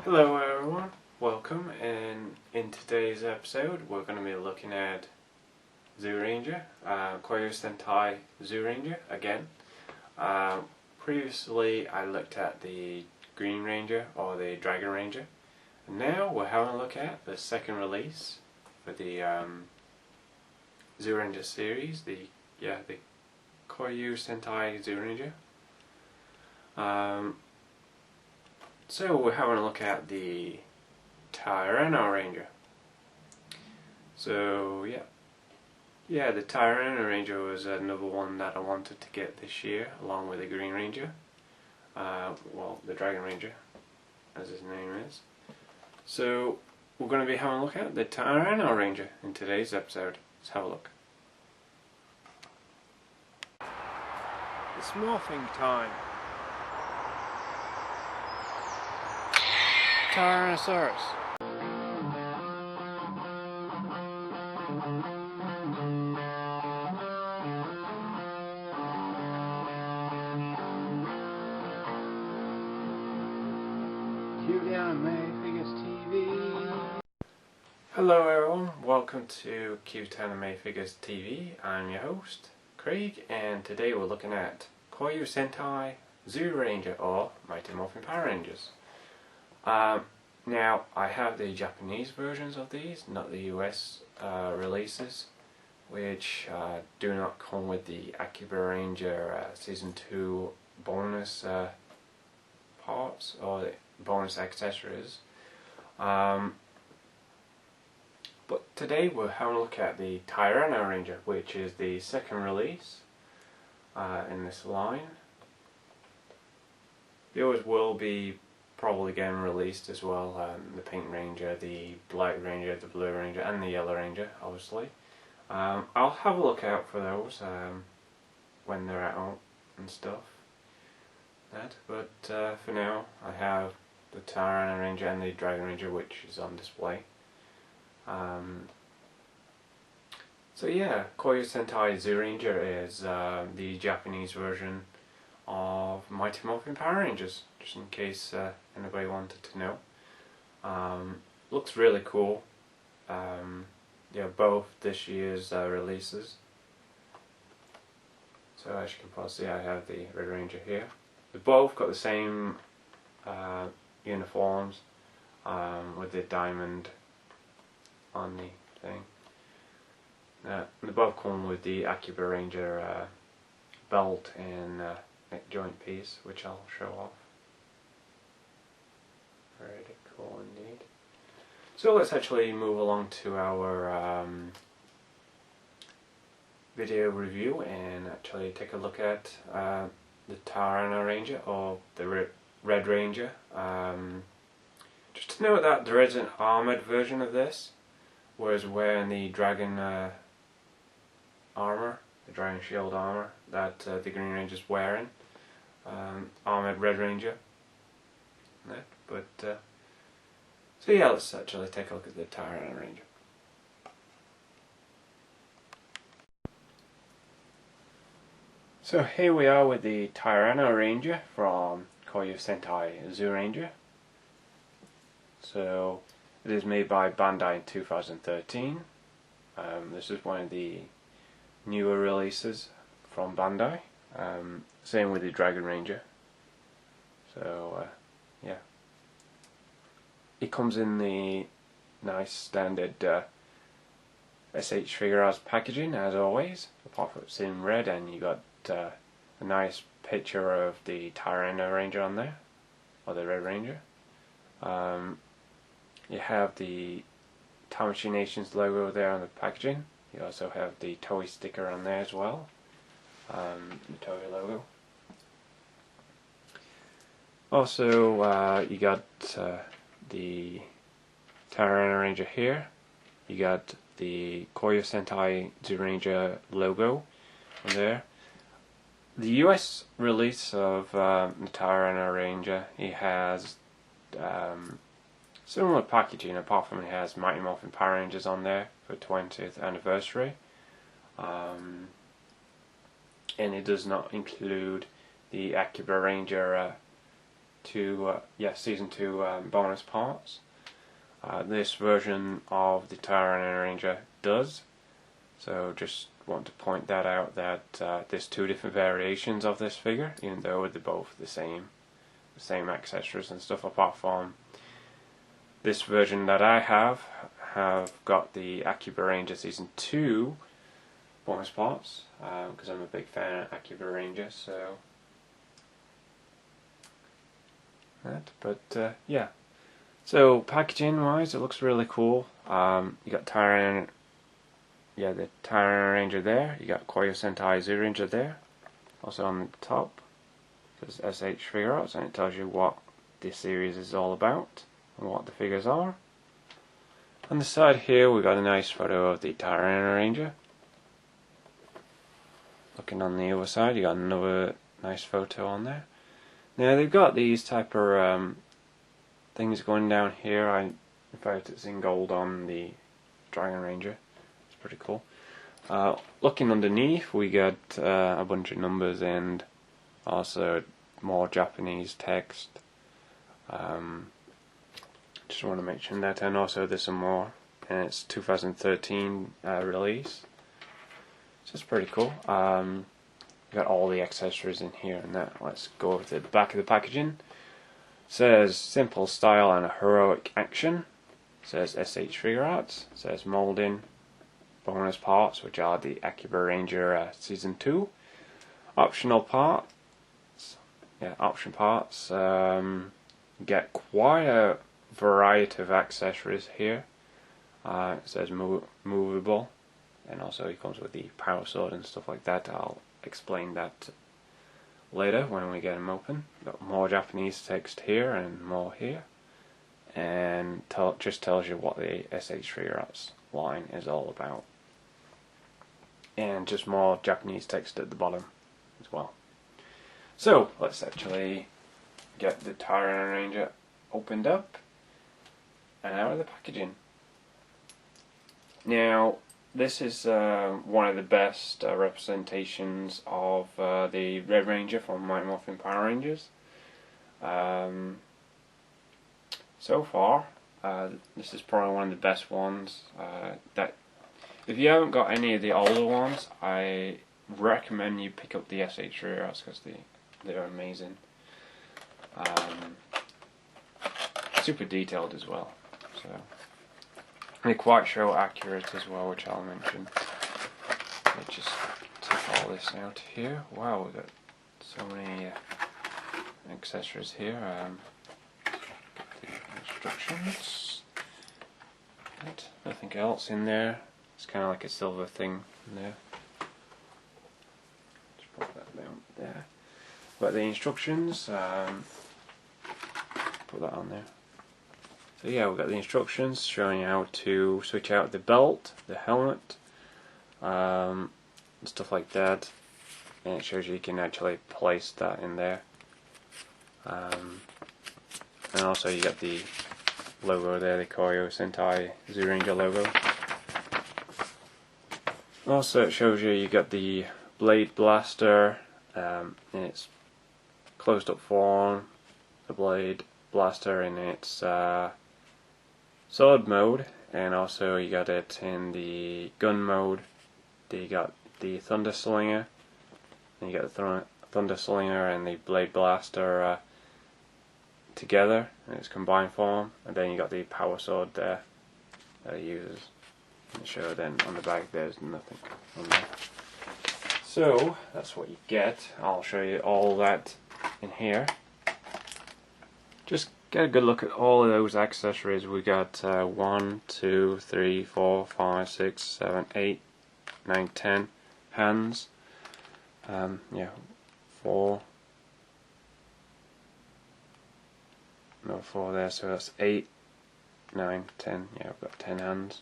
Hello everyone, welcome, and in today's episode we're going to be looking at Zyuranger, Kyoryu Sentai Zyuranger again. Previously I looked at the Green Ranger or the Dragon Ranger, and now we're having a look at the second release for the Zyuranger series, the Kyoryu Sentai Zyuranger. So we're having a look at the Terran Arranger. So yeah, the Terran Arranger was another one that I wanted to get this year, along with the Green Ranger. Well, the Dragon Ranger, as his name is. So we're going to be having a look at the Terran Arranger in today's episode. Let's have a look. It's morphing time. Tyrannosaurus. CuteanimefiguresTV. Hello everyone, welcome to CuteanimefiguresTV. I'm your host, Craig, and today we're looking at Kyoryu Sentai Zyuranger, or Mighty Morphin Power Rangers. Now, I have the Japanese versions of these, not the US releases, which do not come with the Akiba Ranger Season 2 bonus parts or the bonus accessories. But today we're having a look at the Terran Arranger, which is the second release in this line. The others will be probably getting released as well, the Pink Ranger, the Black Ranger, the Blue Ranger and the Yellow Ranger, obviously. I'll have a look out for those when they're out and stuff. But for now I have the Terran Ranger and the Dragon Ranger, which is on display. So yeah, Kyoryu Sentai Zyuranger is the Japanese version of Mighty Morphin Power Rangers, just in case anybody wanted to know. Looks really cool. Yeah, both this year's releases. So as you can probably see, I have the Red Ranger here. They both got the same uniforms with the diamond on the thing. They both come with the Akiba Ranger belt and neck joint piece, which I'll show off. Very cool indeed. So let's actually move along to our video review and actually take a look at the Terran Arranger, or the Red Ranger. Just to note that there is an armoured version of this, whereas wearing the Dragon armour, the Dragon Shield armour that the Green Ranger is wearing. Armoured Red Ranger. So yeah, let's actually take a look at the Terran Arranger. So here we are with the Terran Arranger from Kyoryu Sentai Zyuranger. So it is made by Bandai in 2013. This is one of the newer releases from Bandai. Same with the Dragon Ranger. So yeah, it comes in the nice standard S.H Figuarts packaging as always, apart from it's in red, and you got a nice picture of the Terran Arranger on there, or the Red Ranger. You have the Tamashii Nations logo there on the packaging. You also have the Toei sticker on there as well, the Toei logo. Also, you got the Terran Arranger here. You got the Kyoryu Sentai Zyuranger logo on there. The US release of the Terran Arranger, it has similar packaging, apart from it has Mighty Morphin Power Rangers on there for 20th anniversary. And it does not include the Akiba Ranger Season 2 bonus parts. This version of the Terran Arranger does. So just want to point that out, that there's two different variations of this figure, even though they're both the same accessories and stuff, apart from this version that I have got the Zyuranger Season 2 bonus parts, because I'm a big fan of Zyuranger, so that. But yeah, so packaging wise, it looks really cool. You got Terran, the Terran Arranger there. You got Kyoryu Sentai Zyuranger there. Also on the top, there's S.H Figuarts, and it tells you what this series is all about and what the figures are. On the side here, we got a nice photo of the Terran Arranger. Looking on the other side, you got another nice photo on there. Now they've got these type of things going down here. In fact, it's in gold on the Dragon Ranger. It's pretty cool. Looking underneath, we got a bunch of numbers and also more Japanese text. Just want to mention that, and also there's some more, and it's 2013 release. So it's pretty cool. Got all the accessories in here and that. Let's go over to the back of the packaging. Says simple style and a heroic action. Says S.H Figuarts. Says molding. Bonus parts, which are the Zyuranger Season 2. Optional parts. Option parts. Get quite a variety of accessories here. It says movable, and also it comes with the power sword and stuff like that. I'll explain that later when we get them open. Got more Japanese text here and more here, and just tells you what the S.H Figuarts line is all about, and just more Japanese text at the bottom as well. So let's actually get the Terran Arranger opened up and out of the packaging. Now, this is one of the best representations of the Red Ranger from Mighty Morphin Power Rangers. So far, this is probably one of the best ones. That if you haven't got any of the older ones, I recommend you pick up the S.H Figuarts, because they're amazing. Super detailed as well, so they're quite show accurate as well, which I'll mention. Let's just take all this out here. Wow, we've got so many accessories here. The instructions. And nothing else in there. It's kind of like a silver thing in there. Just put that down there. But the instructions. Put that on there. So yeah, we've got the instructions showing you how to switch out the belt, the helmet, and stuff like that. And it shows you can actually place that in there. And also you got the logo there, the Kyoryu Sentai Zyuranger logo. Also it shows you got the blade blaster in its closed up form, the blade blaster in its sword mode, and also you got it in the gun mode. You got the thunder slinger, and you got the thunder slinger and the blade blaster together in its combined form, and then you got the power sword there that it uses. And show then on the back there's nothing on there. So that's what you get. I'll show you all that in here. Just get a good look at all of those accessories. We got 1, 2, 3, 4, 5, 6, 7, 8, 9, 10 hands. Yeah, 4. No, 4 there, so that's 8, 9, 10. Yeah, I've got 10 hands.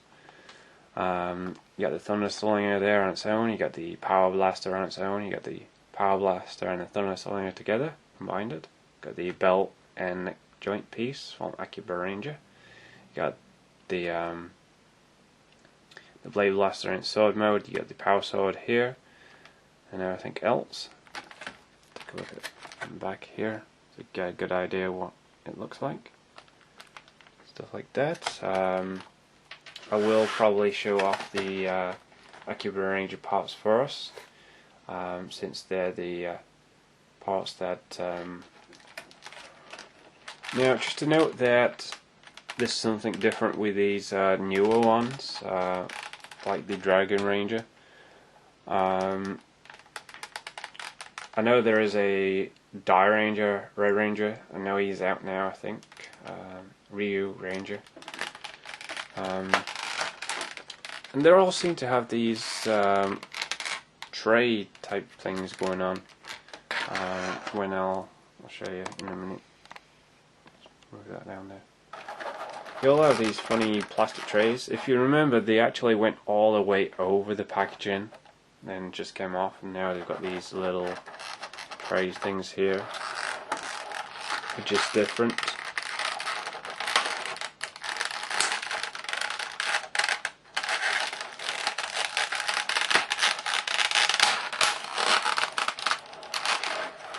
You got the Thunder Slinger there on its own. You got the Power Blaster on its own. You got the Power Blaster and the Thunder Slinger together, combined. Got the belt and neck joint piece from Zyuranger. You got the Blade Blaster in sword mode. You got the Power Sword here, and everything else. Take a look at the back here. to get a good idea what it looks like. Stuff like that. I will probably show off the Akira Ranger parts first, since they're the parts that. Now, just to note that there's something different with these newer ones, like the Dragon Ranger. I know there is a Die Ranger, Red Ranger. I know he's out now, I think. Ryu Ranger. And they all seem to have these tray type things going on. When I'll show you in a minute. Move that down there. They all have these funny plastic trays. If you remember, they actually went all the way over the packaging, then just came off, and now they've got these little tray things here, which is different.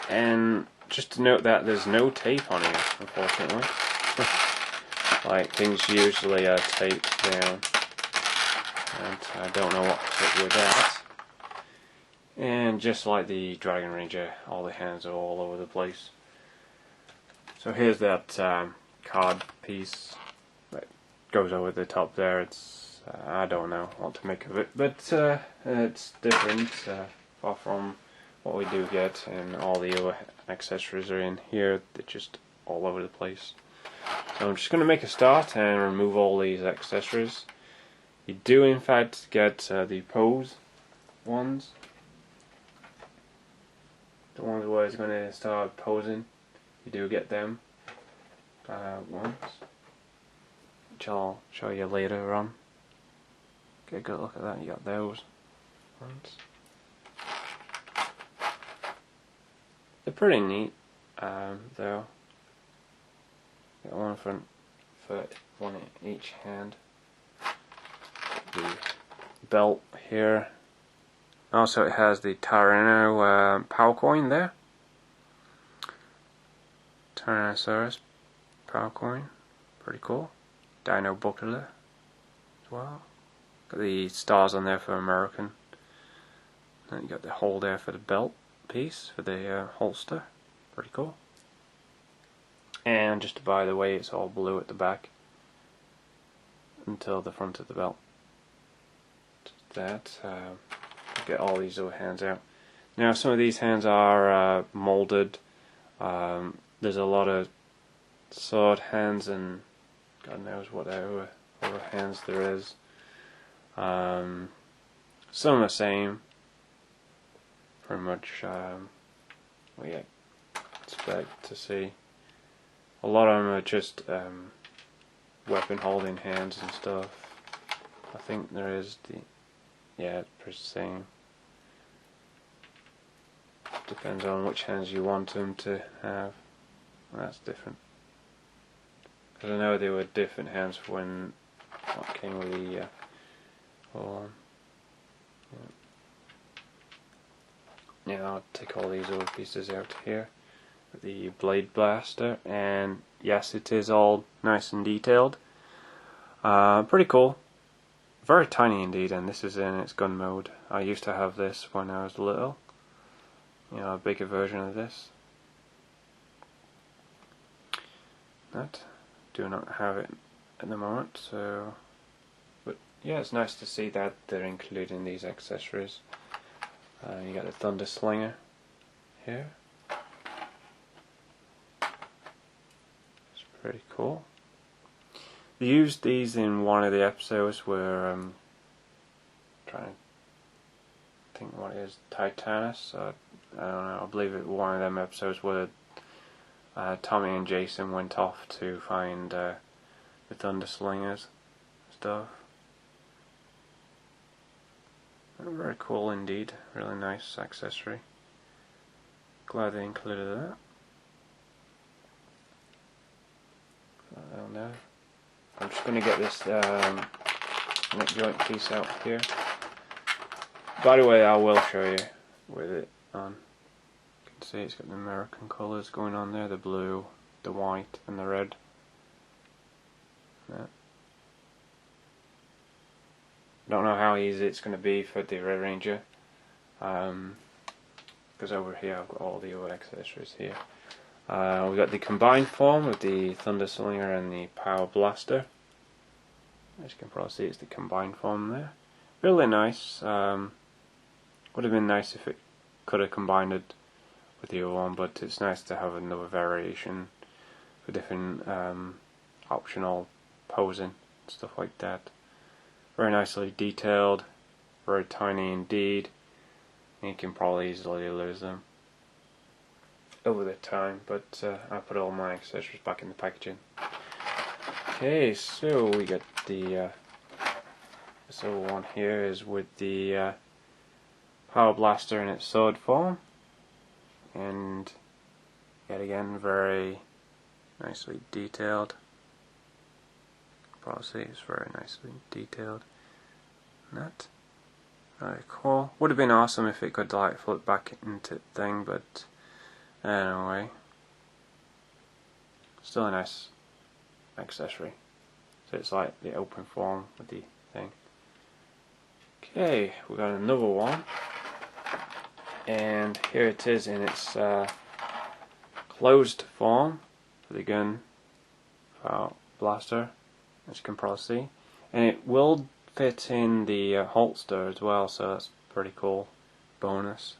And just to note that there's no tape on here, unfortunately. Like, things usually are taped down, and I don't know what to put with that. And just like the Dragon Ranger, all the hands are all over the place. So here's that card piece that goes over the top there. It's I don't know what to make of it, but it's different, far from what we do get, and all the other accessories are in here. They're just all over the place. So I'm just going to make a start and remove all these accessories. You do in fact get the pose ones. The ones where it's going to start posing. You do get them ones, which I'll show you later on. Get a good look at that. You got those ones. They're pretty neat, though. Got one front foot, one in each hand. The belt here. Also, it has the Tyranno power coin there. Tyrannosaurus power coin, pretty cool. Dino buckler as well. Got the stars on there for American. Then you got the hole there for the belt piece for the holster, pretty cool. And just by the way, it's all blue at the back until the front of the belt. Just that. Get all these other hands out. Now, some of these hands are molded. There's a lot of sword hands and God knows what other hands there is. Some are the same. Pretty much what you expect to see. A lot of them are just weapon holding hands and stuff. I think there is the, yeah, it's pretty the same. Depends on which hands you want them to have. That's different. Because I know there were different hands for when what came with the hold on. Yeah. Now I'll take all these other pieces out here. The blade blaster, and yes, it is all nice and detailed. Pretty cool. Very tiny indeed, and this is in its gun mode. I used to have this when I was little. You know, a bigger version of this. That do not have it at the moment, so. But yeah, it's nice to see that they're including these accessories. You got the Thunder Slinger here. It's pretty cool. They used these in one of the episodes where trying to think what it is, Titanus. I don't know. I believe it one of them episodes where Tommy and Jason went off to find the Thunder Slingers stuff. Very cool indeed. Really nice accessory. Glad they included that. I don't know. I'm just going to get this neck joint piece out here. By the way, I will show you with it on. See, it's got the American colours going on there, the blue, the white and the red. Yeah. Don't know how easy it's going to be for the Red Ranger, because over here I've got all the other accessories here. We've got the combined form with the Thunder Slinger and the Power Blaster. As you can probably see, it's the combined form there. Really nice. Would have been nice if it could have combined it with the other one, but it's nice to have another variation for different optional posing, stuff like that. Very nicely detailed, very tiny indeed, and you can probably easily lose them over the time, but I put all my accessories back in the packaging. Okay, so we got the this other one here is with the Power Blaster in its sword form, and yet again very nicely detailed. Probably see it's very nicely detailed. And that very cool. Would have been awesome if it could like flip back into the thing, but anyway, still a nice accessory. So it's like the open form with the thing. Okay, we got another one, and here it is in its closed form for the gun Power Blaster, as you can probably see, and it will fit in the holster as well, so that's pretty cool bonus.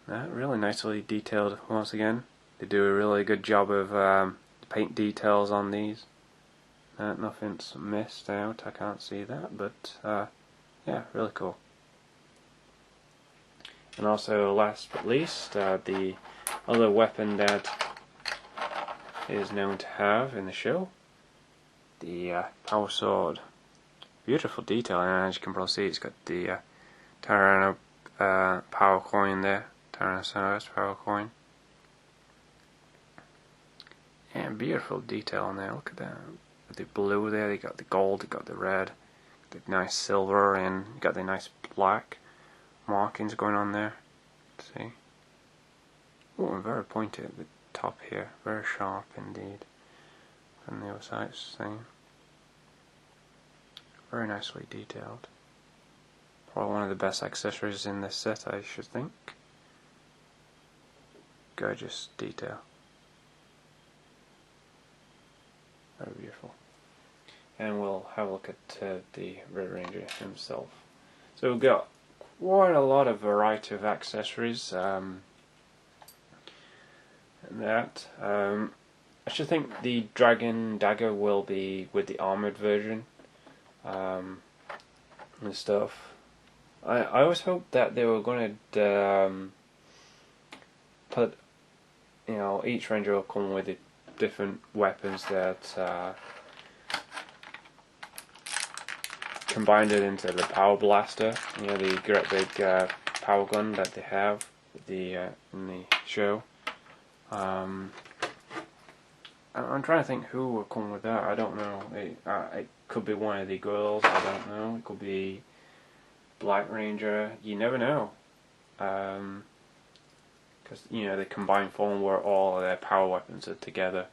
Really nicely detailed once again. They do a really good job of paint details on these. Nothing's missed out, I can't see that, but yeah, really cool. And also, last but least, the other weapon that is known to have in the show, the Power Sword. Beautiful detail, and as you can probably see, it's got the Tyranno power coin there, Tyrannosaurus power coin. And beautiful detail on there, look at that. With the blue there, they got the gold, they got the red, the nice silver, and you got the nice black markings going on there. See? Oh, very pointy at the top here, very sharp indeed. And the other side, same. Very nicely detailed. Probably one of the best accessories in this set, I should think. Gorgeous detail. Very beautiful. And we'll have a look at the Red Ranger himself. So we've got quite a lot of variety of accessories. And that. I should think the Dragon Dagger will be with the armored version. And stuff. I always hoped that they were going to put, you know, each Ranger will come with different weapons that combined it into the Power Blaster. You know, the great big power gun that they have in the show. I'm trying to think who will come with that. I don't know. It could be one of the girls. I don't know. It could be Black Ranger. You never know. Because you know, the combined form where all of their power weapons are together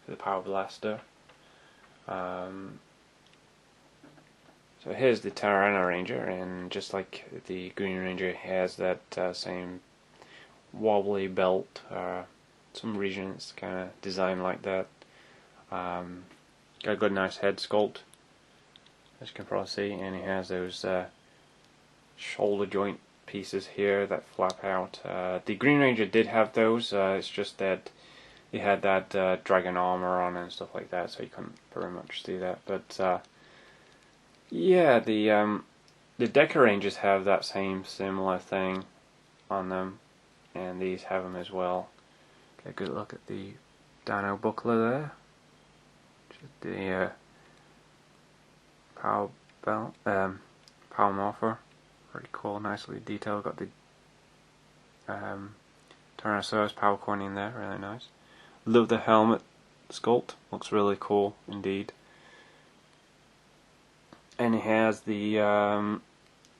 for the Power Blaster. So here's the Terran Arranger, and just like the Green Ranger, has that same wobbly belt. Some regions kind of designed like that. Got a good nice head sculpt, as you can probably see, and he has those shoulder joint pieces here that flap out. The Green Ranger did have those, it's just that he had that dragon armor on and stuff like that, so you couldn't pretty much see that. But yeah, the Deca Rangers have that same similar thing on them, and these have them as well. Get a good look at the Dino buckler there. Just the power belt, power morpher. Very cool, nicely detailed. Got the Tyrannosaurus power coin in there, really nice. Love the helmet sculpt, looks really cool indeed. And he has the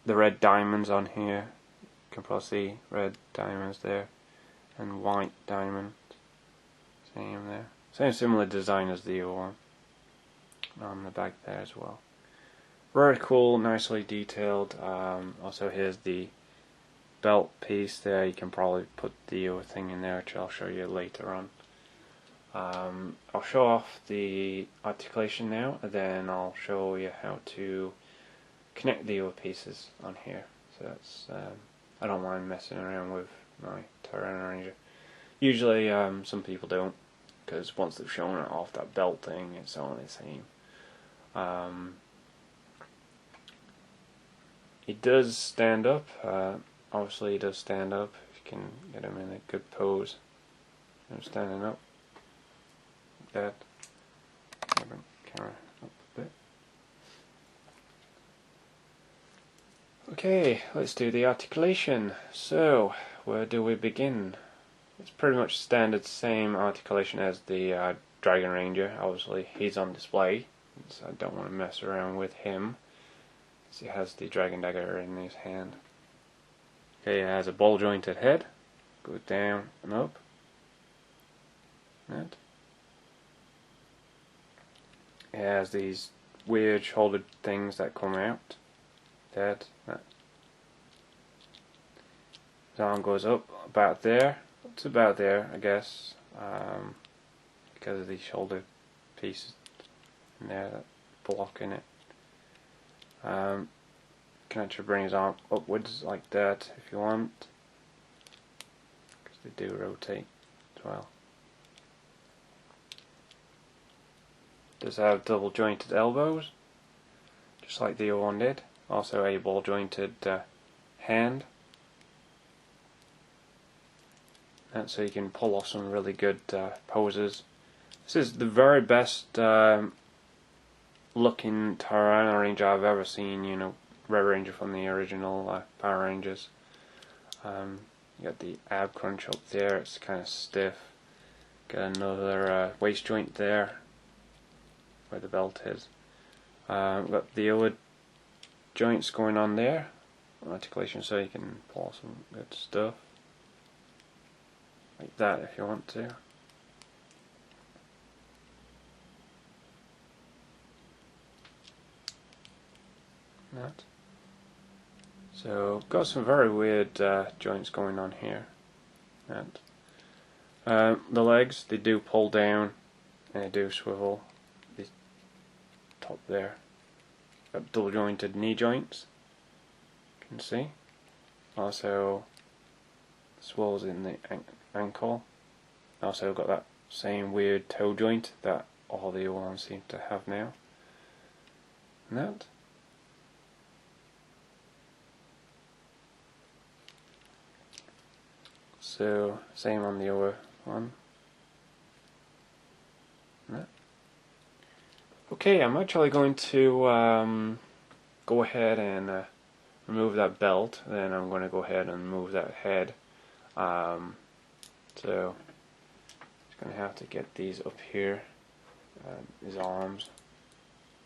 red diamonds on here. You can probably see red diamonds there. and white diamond. Same there. Same similar design as the other one on the back there as well. Very cool, nicely detailed. Also here's the belt piece there. You can probably put the other thing in there, which I'll show you later on. I'll show off the articulation now, and then I'll show you how to connect the other pieces on here. So that's I don't mind messing around with my Terran Arranger. Usually some people don't, because once they've shown it off that belt thing, it's all the same. He does stand up. Obviously he does stand up if you can get him in a good pose. I'm standing up like that. Move the camera up a bit. Okay, let's do the articulation. So, where do we begin? It's pretty much standard same articulation as the Dragon Ranger. Obviously he's on display, so I don't want to mess around with him. So he has the dragon dagger in his hand. Okay, he has a ball jointed head. Go down and up. That. He has these weird shoulder things that come out. That. His arm goes up about there. It's about there, I guess, because of the shoulder pieces in there that blocking it. Can actually bring his arm upwards like that if you want, because they do rotate as well. Does have double jointed elbows, just like the other one did. Also a ball jointed hand, and so you can pull off some really good poses. This is the very best looking Terran Arranger I've ever seen. You know, Red Ranger from the original Power Rangers. You got the ab crunch up there, it's kind of stiff. Got another waist joint there where the belt is. Got the other joints going on there, articulation, so you can pull some good stuff like that if you want to. That. So got some very weird joints going on here. And the legs, they do pull down and they do swivel. The top there. Got double jointed knee joints. You can see. Also swells in the ankle. Also got that same weird toe joint that all the other ones seem to have now. And that. So same on the other one. And that. Okay, I'm actually going to go ahead and remove that belt. Then I'm going to go ahead and move that head. So just going to have to get these up here, his arms.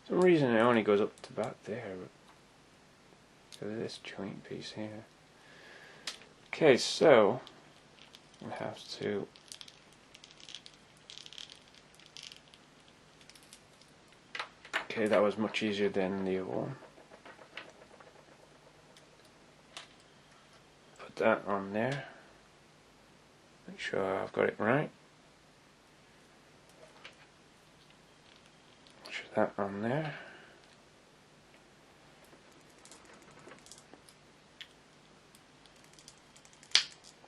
For some reason it only goes up to about there, but because of this joint piece here. Okay, so I have to okay, that was much easier than the other one. Put that on there. Make sure I've got it right. Put that on there.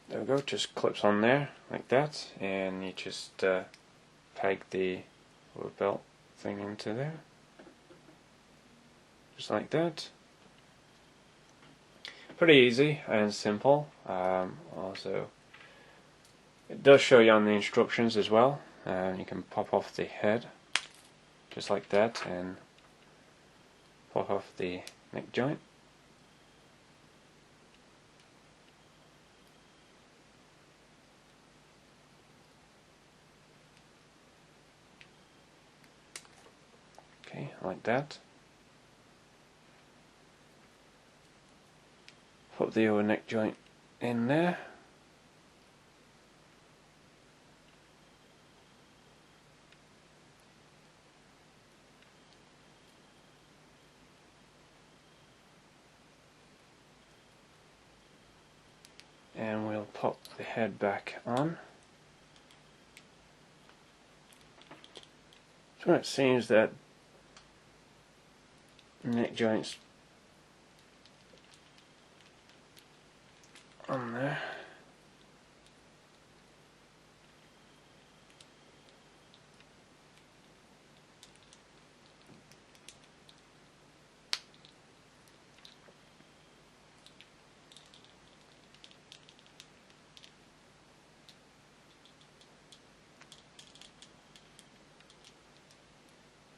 There we go, just clips on there like that, and you just peg the rubber belt thing into there, just like that. Pretty easy and simple. Also, it does show you on the instructions as well. You can pop off the head, just like that, and pop off the neck joint. Okay, like that. Put the other neck joint in there. head back on. So it seems that neck joints on there.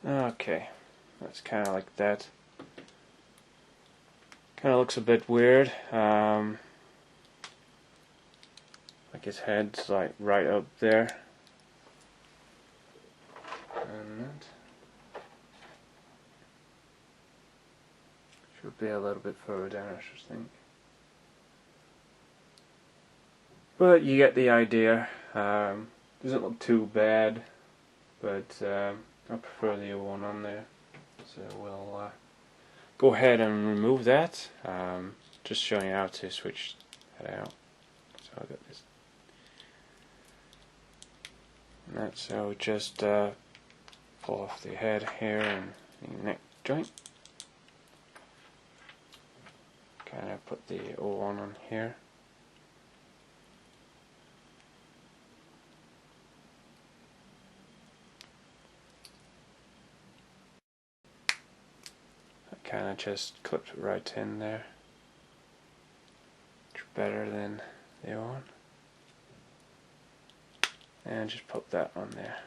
Okay, that's kind of like that. Kind of looks a bit weird. Like his head's like right up there. And that should be a little bit further down, I should think. But you get the idea. Doesn't look too bad, but I prefer the other one on there. So we'll go ahead and remove that. Just showing you how to switch that out. So I got this. And that's so just pull off the head here and the neck joint. Kind of put the O on here. Kind of just clips it right in there. It's better than the other one. And just put that on there.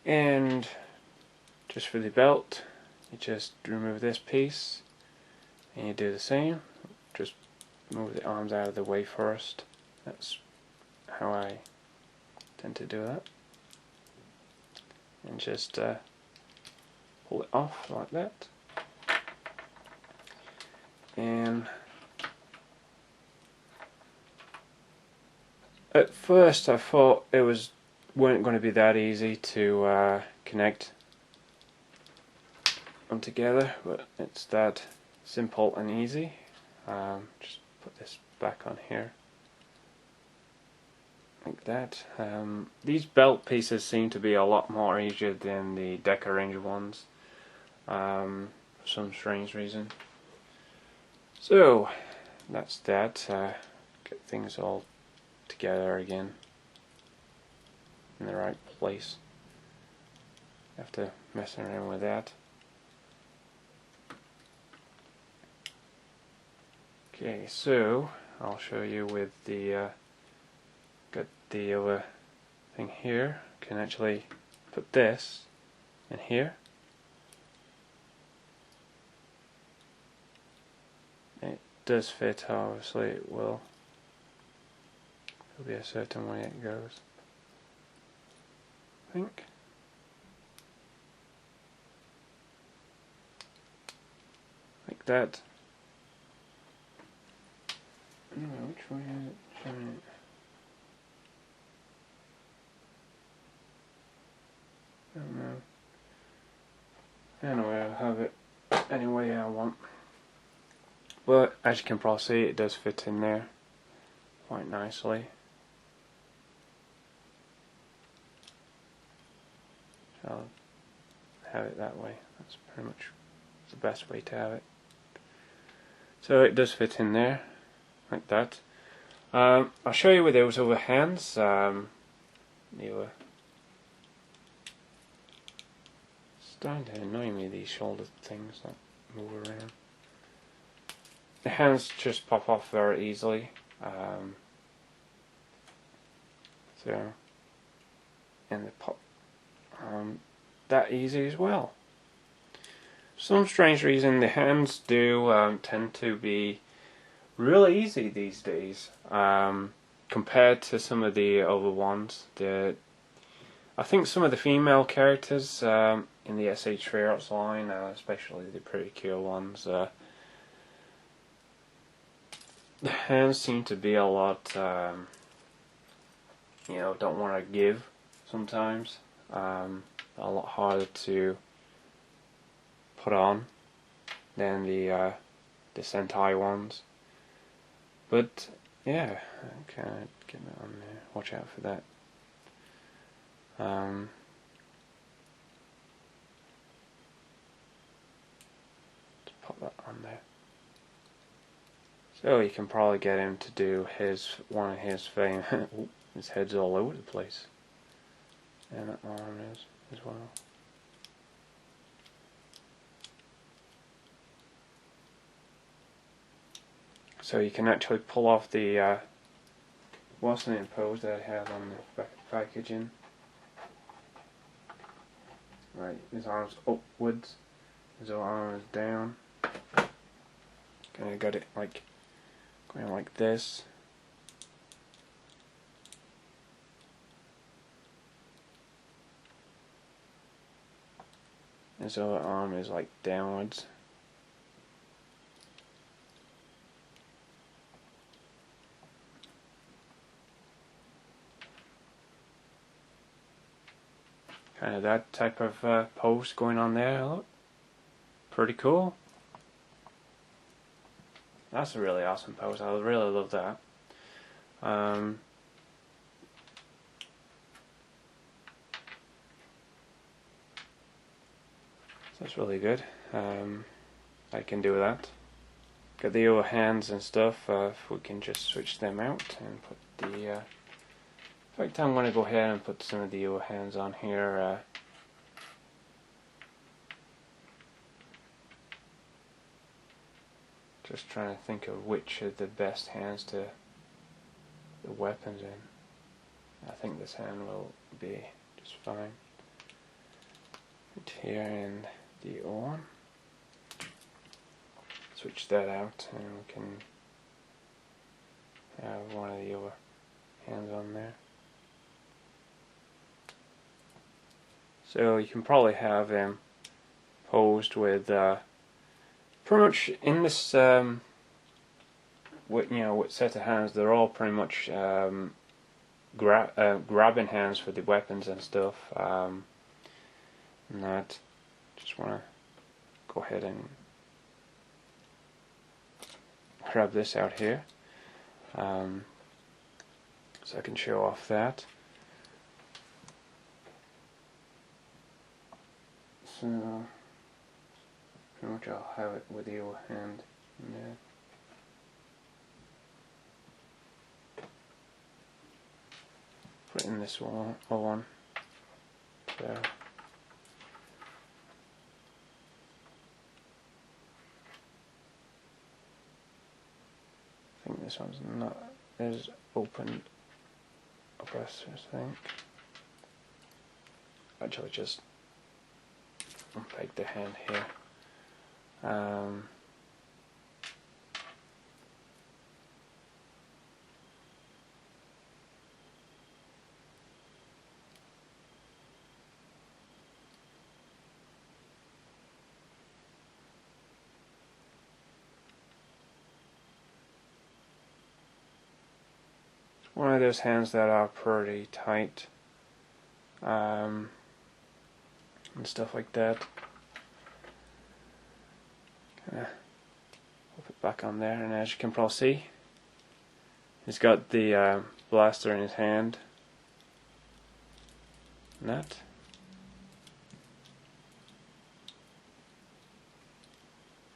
And just for the belt, you just remove this piece and you do the same. Just move the arms out of the way first. That's how I tend to do that. And just pull it off like that. And at first I thought it weren't going to be that easy to connect them together, but it's that simple and easy. Just put this back on here like that. These belt pieces seem to be a lot more easier than the Terran Arranger ones, for some strange reason. So that's that. Get things all together again in the right place. After messing around with that. Okay, so I'll show you with the got the other thing here. Can actually put this in here. It does fit, obviously it will. There'll be a certain way it goes, I think. Like that. No, which way is it showing it? I don't know. Anyway, I'll have it any way I want. But as you can probably see, it does fit in there quite nicely. So I'll have it that way. That's pretty much the best way to have it. So it does fit in there like that. I'll show you with those other hands. They were starting to annoy me, these shoulder things that move around. The hands just pop off very easily. And they pop that easy as well. For some strange reason, the hands do tend to be really easy these days, compared to some of the other ones. I think some of the female characters in the S.H Figuarts line, especially the pretty cool ones, the hands seem to be a lot, don't want to give sometimes. A lot harder to put on than the Sentai ones. But yeah, kind of getting it on there. Watch out for that. Just pop that on there. So you can probably get him to do one of his famous. His head's all over the place, and that arm is as well. So you can actually pull off the Washington pose that I have on the back of the packaging. Right, his arms upwards, his arms down. Kind of got it like going like this. His other arm is like downwards. Kind of that type of pose going on there. Look, pretty cool. That's a really awesome pose. I really love that. That's really good. I can do that. Got the other hands and stuff. If we can just switch them out and put the. In fact, I'm going to go ahead and put some of the other hands on here. Just trying to think of which are the best hands to the weapons in. I think this hand will be just fine. Put here and the other one. Switch that out and we can have one of the other hands on there. So you can probably have him posed with pretty much in this with set of hands. They're all pretty much grabbing hands for the weapons and stuff. And that just want to go ahead and grab this out here, so I can show off that. So pretty much I'll have it with the other hand in there. Put in this one. So I think this one's not as open up as I think. Actually, just unpeg the hand here. One of those hands that are pretty tight and stuff like that. Put it back on there, and as you can probably see, he's got the blaster in his hand. And that.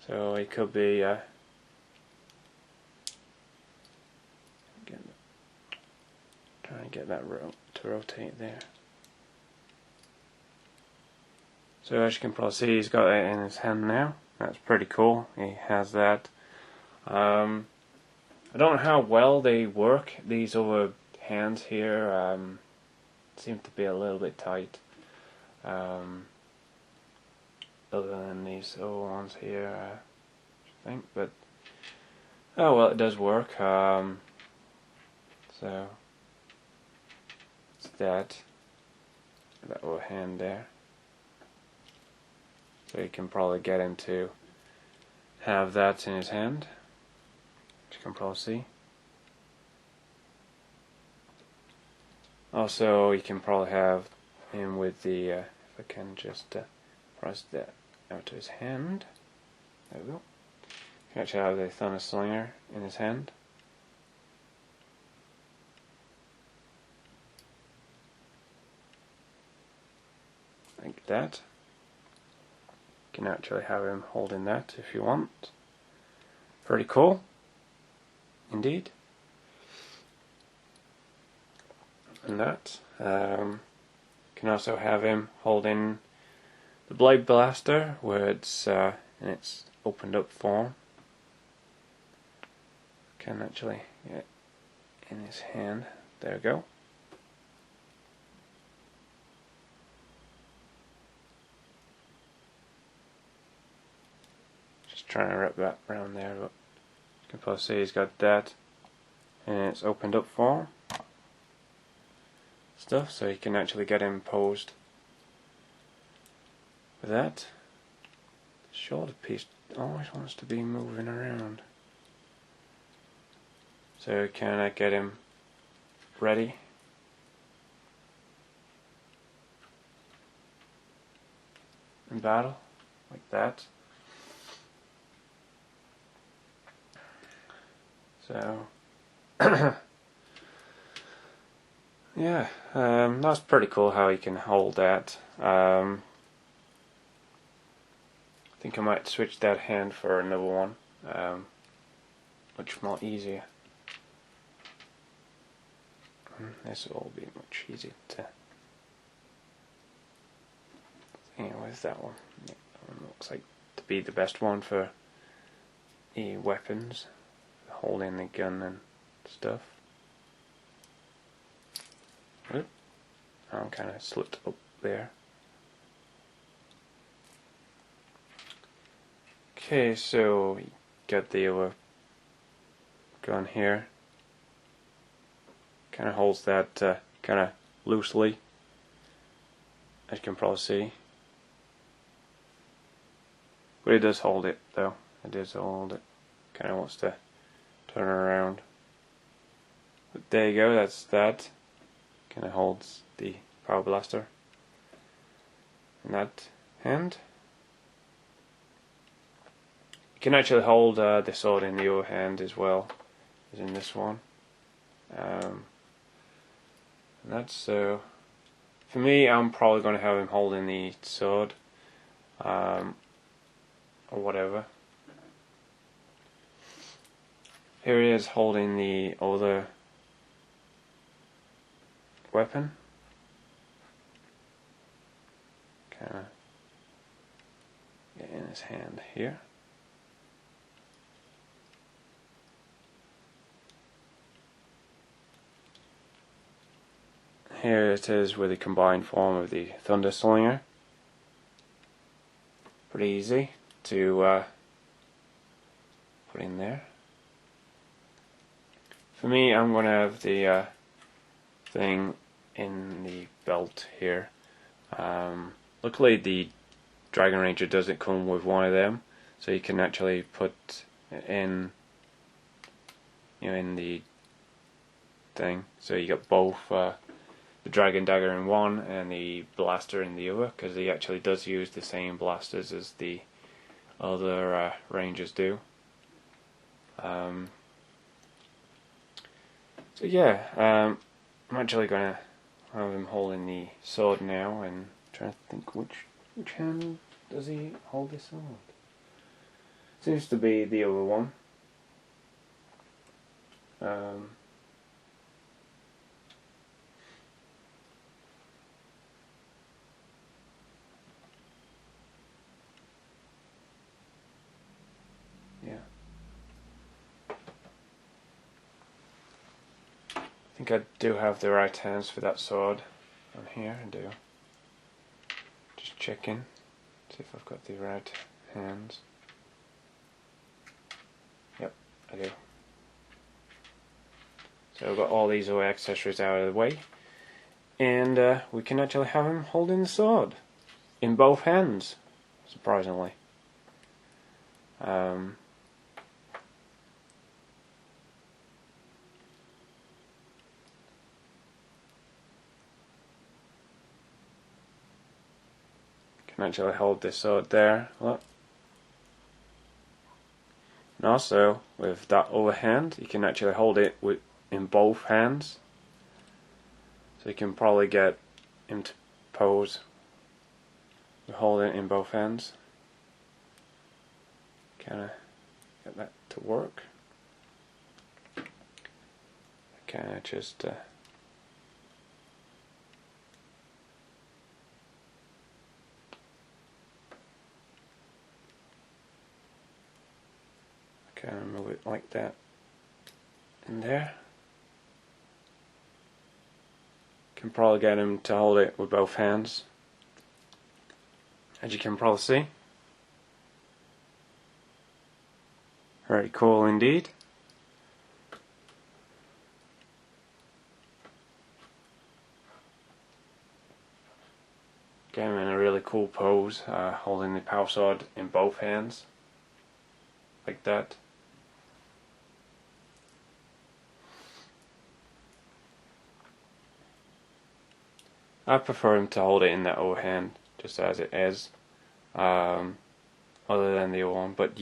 So he could be trying to get that to rotate there. So as you can probably see, he's got it in his hand now. That's pretty cool. He has that. I don't know how well they work. These other hands here seem to be a little bit tight. Other than these other ones here, I think. But oh well, it does work. So it's that other hand there. So you can probably get him to have that in his hand, which you can probably see. Also, you can probably have him with the, if I can just press that out to his hand. There we go. You can actually have the thunder slinger in his hand. like that. You can actually have him holding that if you want. Pretty cool, indeed. And that. You can also have him holding the blade blaster where it's in its opened up form. Can actually get in his hand. There we go. Just trying to wrap that around there, but you can probably see he's got that in its opened up form stuff, so you can actually get him posed with that. The shoulder piece always wants to be moving around, so can I get him ready? In battle, like that. So, yeah, that's pretty cool how you can hold that. I think I might switch that hand for another one, much more easier. This will all be much easier to. Anyways, that one. Yeah, that one looks like to be the best one for the weapons, holding the gun and stuff. Oop. I'm kind of slipped up there. Okay, so we got the other gun here. Kind of holds that kind of loosely, as you can probably see. But it does hold it, though. It does hold it. Kind of wants to turn around. But there you go, that's that. Kind of holds the power blaster in that hand. You can actually hold the sword in the other hand as well as in this one. And that's so. For me, I'm probably going to have him holding the sword, or whatever. Here he is holding the other weapon. Kind of get in his hand here. Here it is with the combined form of the Thunder Slinger. Pretty easy to put in there. For me, I'm going to have the thing in the belt here. Luckily the Dragon Ranger doesn't come with one of them, so you can actually put it in, in the thing. So you got both the Dragon Dagger in one and the blaster in the other, because he actually does use the same blasters as the other Rangers do. So yeah, I'm actually going to have him holding the sword now, and trying to think which hand does he hold the sword? Seems to be the other one. Yeah. I think I do have the right hands for that sword on here. I do. Just checking, see if I've got the right hands. Yep, I do. So I've got all these other accessories out of the way, and we can actually have him holding the sword in both hands, surprisingly. Can actually hold this sword there. Look. And also, with that other hand, you can actually hold it in both hands. So you can probably get him to pose We hold it in both hands. Kind of get that to work. Kind of just kind of move it like that in there. Can probably get him to hold it with both hands, as you can probably see. Very cool indeed. Get him in a really cool pose, holding the power sword in both hands, like that. I prefer him to hold it in that other hand, just as it is, other than the other one. But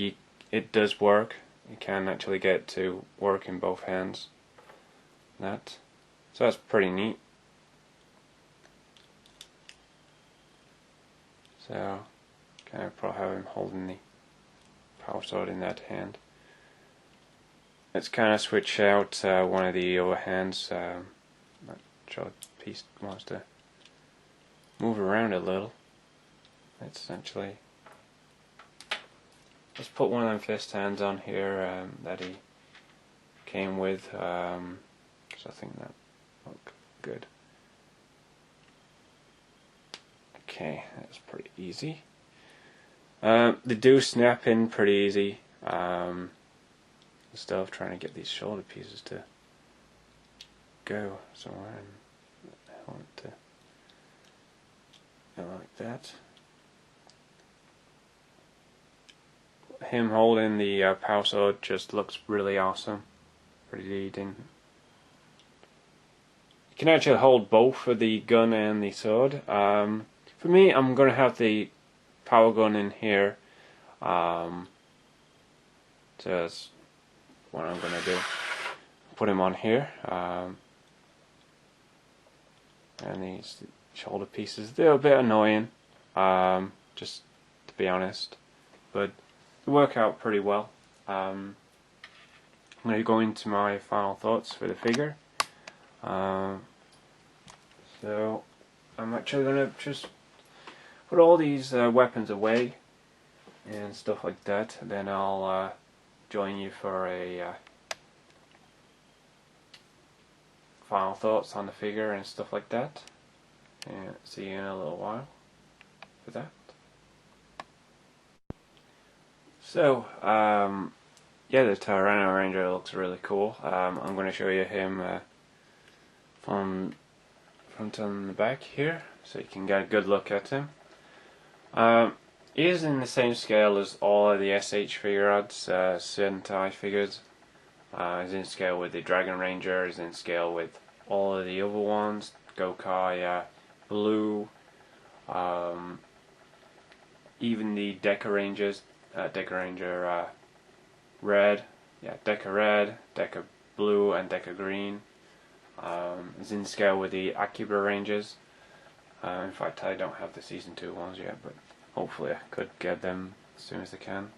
it does work. You can actually get it to work in both hands. So that's pretty neat. So, kind of probably have him holding the power sword in that hand. Let's kind of switch out one of the other hands. Not sure the piece wants to move around a little. Let's put one of them fist hands on here that he came with, so I think that look good. Okay, that's pretty easy. They do snap in pretty easy. Stuff trying to get these shoulder pieces to go somewhere, and I want it to go like that. Him holding the power sword just looks really awesome. Pretty leading. You can actually hold both for the gun and the sword. For me, I'm going to have the power gun in here. So that's what I'm going to do. Put him on here. And these shoulder pieces, they're a bit annoying, just to be honest, but they work out pretty well. I'm going to go into my final thoughts for the figure. So I'm actually going to just put all these weapons away and stuff like that. Then I'll join you for a final thoughts on the figure and stuff like that. And see you in a little while for that. So, yeah, the Terran Arranger looks really cool. I'm going to show you him from front and the back here, so you can get a good look at him. He is in the same scale as all of the S.H Figuarts Sentai figures. He's in scale with the Dragon Ranger, he's in scale with all of the other ones, Gokai Blue, even the Deca Rangers, Deca Ranger Red, Deca Red, Deca Blue and Deca Green. Is in scale with the Akiba Rangers. In fact, I don't have the Season 2 ones yet, but hopefully I could get them as soon as I can.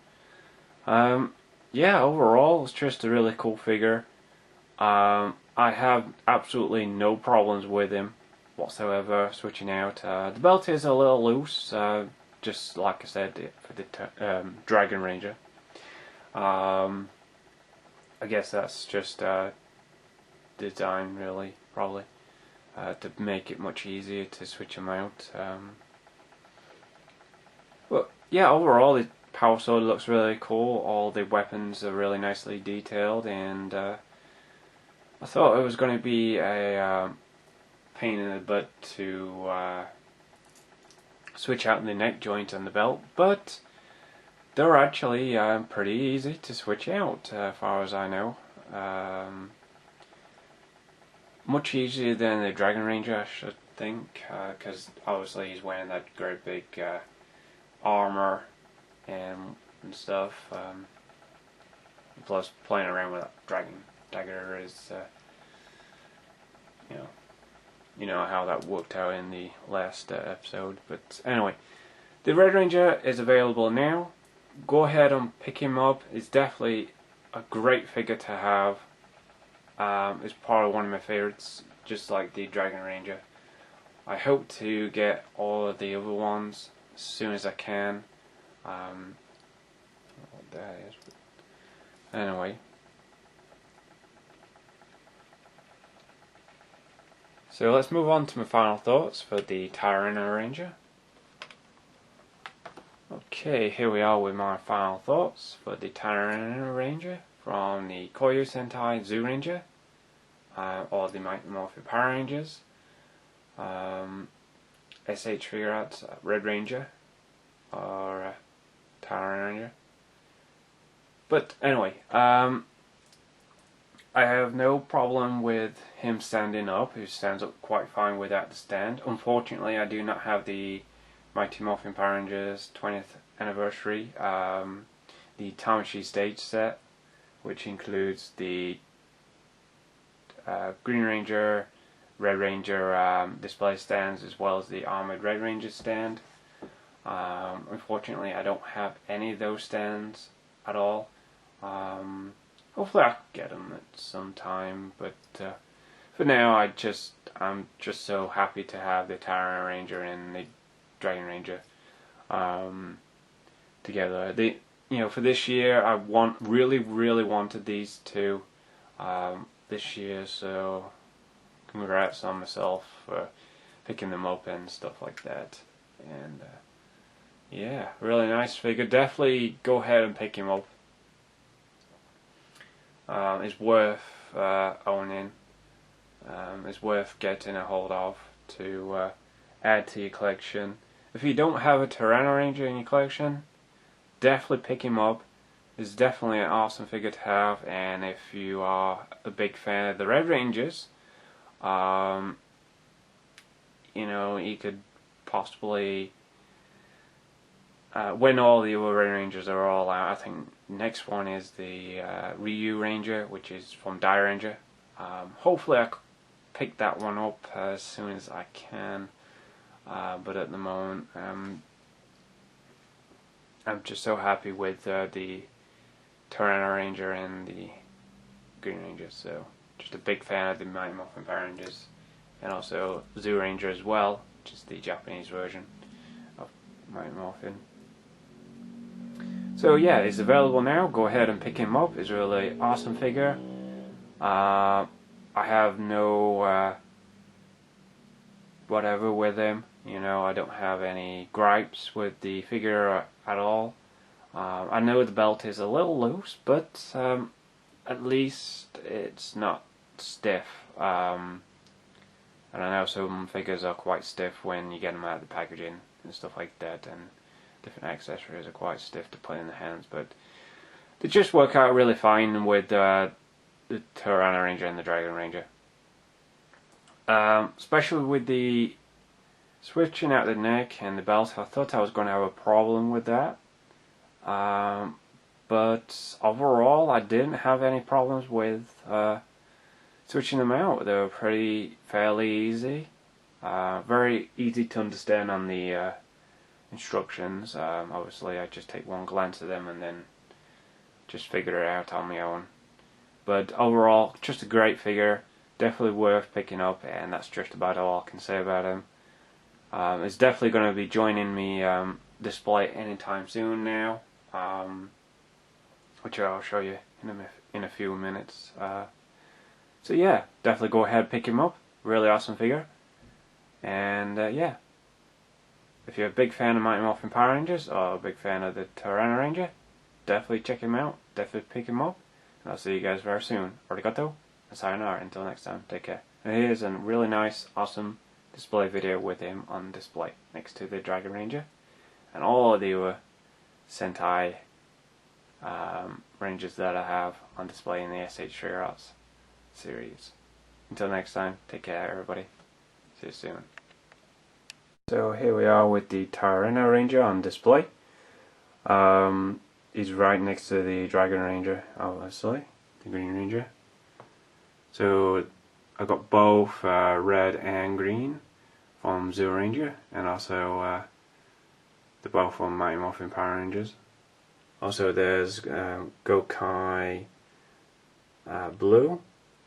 Yeah, overall it's just a really cool figure. I have absolutely no problems with him whatsoever switching out. The belt is a little loose, just like I said for the Dragon Ranger. I guess that's just design really, probably, to make it much easier to switch them out. But yeah, overall the power sword looks really cool. All the weapons are really nicely detailed, and I thought it was going to be a pain in the butt to switch out the neck joint on the belt, but they're actually pretty easy to switch out, as far as I know. Much easier than the Dragon Ranger, I should think, because obviously he's wearing that great big armor and stuff. Plus, playing around with that dragon dagger is, you know how that worked out in the last episode. But anyway, The Red Ranger is available now. Go ahead and pick him up. It's definitely a great figure to have. It's probably one of my favorites, just like the Dragon Ranger. I hope to get all of the other ones as soon as I can. What that is. Anyway. So let's move on to my final thoughts for the Terran Arranger. Okay, here we are with my final thoughts for the Terran Arranger from the Kyoryu Sentai Zyuranger, or the Mighty Morphin Power Rangers, S.H Figuarts Red Ranger, or Terran Arranger. But anyway, I have no problem with him standing up. He stands up quite fine without the stand. Unfortunately, I do not have the Mighty Morphin Power Rangers 20th anniversary, the Tamashii stage set, which includes the Green Ranger, Red Ranger display stands, as well as the Armored Red Ranger stand. Unfortunately, I don't have any of those stands at all. Hopefully I can get them at some time, but for now I'm just so happy to have the Terran Arranger and the Dragon Ranger together. For this year I really wanted these two this year, so congrats on myself for picking them up and stuff like that. And yeah, really nice figure. Definitely go ahead and pick him up. It's worth owning. It's worth getting a hold of to add to your collection. If you don't have a Terran Arranger in your collection, definitely pick him up. It's definitely an awesome figure to have. And if you are a big fan of the Red Rangers, you could possibly, when all the other Red Rangers are all out, I think next one is the Ryu Ranger, which is from Zyuranger. Hopefully I can pick that one up as soon as I can, but at the moment I'm just so happy with the Terran Arranger and the Green Ranger. So just a big fan of the Mighty Morphin Power Rangers, and also Zyuranger as well, which is the Japanese version of Mighty Morphin. So yeah, it's available now. Go ahead and pick him up. It's a really awesome figure. I have no whatever with him. I don't have any gripes with the figure at all. I know the belt is a little loose, but at least it's not stiff. And I know some figures are quite stiff when you get them out of the packaging and stuff like that, and different accessories are quite stiff to put in the hands, but they just work out really fine with the Terran Arranger and the Dragon Ranger. Especially with the switching out the neck and the belt, I thought I was going to have a problem with that. But overall I didn't have any problems with switching them out. They were fairly easy. Very easy to understand on the instructions. Obviously I just take one glance at them and then just figure it out on my own. But overall, just a great figure, definitely worth picking up, and that's just about all I can say about him. It's definitely going to be joining me display anytime soon now, which I'll show you in a few minutes. So yeah, definitely go ahead and pick him up. Really awesome figure. And yeah, if you're a big fan of Mighty Morphin Power Rangers or a big fan of the Terran Arranger, definitely check him out. Definitely pick him up. And I'll see you guys very soon. Arigato and sayonara. Until next time, take care. And here's a really nice, awesome display video with him on display next to the Dragon Ranger and all of the other Sentai Rangers that I have on display in the S.H Figuarts series. Until next time, take care everybody. See you soon. So here we are with the Terran Arranger on display. He's right next to the Dragon Ranger, obviously, the Green Ranger. So I got both red and green from Zyuranger, and also They're both on Mighty Morphin Power Rangers. Also there's Gokai Blue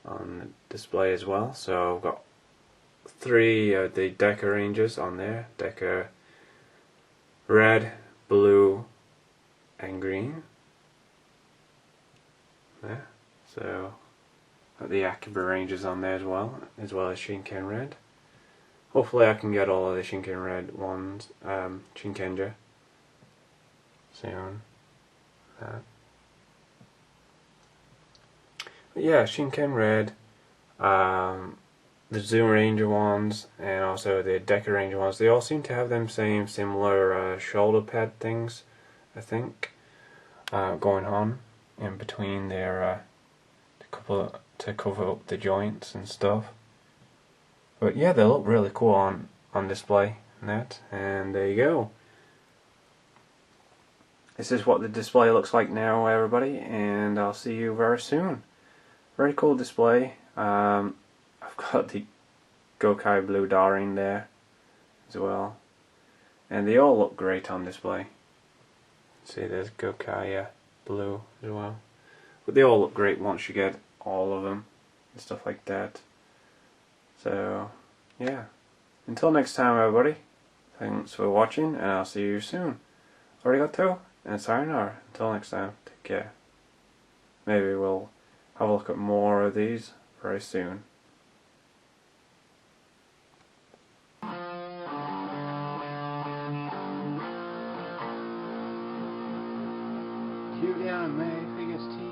on display as well. So I've got 3 of the Deca Rangers on there. Deca Red, Blue and Green. There. So got the Akiba Rangers on there as well as Shinken Red. Hopefully I can get all of the Shinken Red ones, Shinkenja soon. But yeah, Shinken Red, the Zyuranger ones, and also the Deca Ranger ones, they all seem to have them similar shoulder pad things, I think, going on in between their to cover up the joints and stuff. But yeah, they look really cool on display and that. And there you go. This is what the display looks like now, everybody, and I'll see you very soon. Very cool display. I've got the Gokai Blue Daring there as well, and they all look great on display. See, there's Gokai Blue as well. But they all look great once you get all of them and stuff like that. So, yeah. Until next time, everybody, thanks for watching, and I'll see you soon. Arigato, and sayonara. Until next time, take care. Maybe we'll have a look at more of these very soon. CuteanimefiguresTV